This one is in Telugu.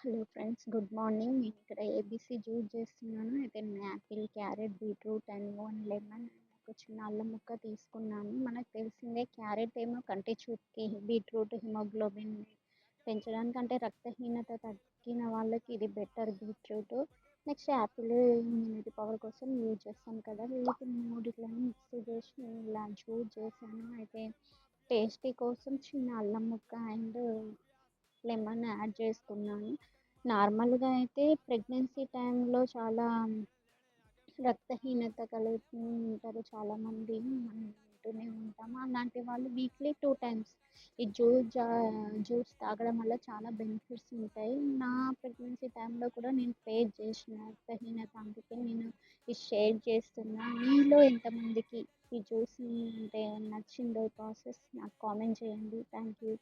Hello friends, good morning. నేను ఇక్కడ ఏబీసీ జ్యూస్ చేస్తున్నాను. అయితే నేను Apple, carrot, beetroot and lemon, ఒక చిన్న అల్లం ముక్క తీసుకున్నాను. మనకు తెలిసిందే, క్యారెట్ ఏమో కంటి చూపుకి, బీట్రూట్ హిమోగ్లోబిన్ పెంచడానికి, అంటే రక్తహీనత తగ్గిన వాళ్ళకి ఇది better beetroot. Next Apple immunity power కోసం యూజ్ చేస్తాం కదా. వీటికి మూడిట్లను మిక్స్ చేసి నేను ఇలా జ్యూస్ చేశాను. అయితే టేస్టీ కోసం చిన్న అల్లం ముక్క అండ్ లెమన్ యాడ్ చేసుకున్నాను. నార్మల్గా అయితే ప్రెగ్నెన్సీ టైంలో చాలా రక్తహీనత కలుగుతూ ఉంటారు చాలామంది, మనం వింటూనే ఉంటాము. అలాంటి వాళ్ళు వీక్లీ 2 టైమ్స్ ఈ జ్యూస్ తాగడం వల్ల చాలా బెనిఫిట్స్ ఉంటాయి. నా ప్రెగ్నెన్సీ టైంలో కూడా నేను ఫేస్ చేసిన రక్తహీనత, అందుకే నేను ఇది షేర్ చేస్తున్నా. మీలో ఎంతమందికి ఈ జ్యూస్ అంటే నచ్చిందో ప్రాసెస్ నాకు కామెంట్ చేయండి. Thank you.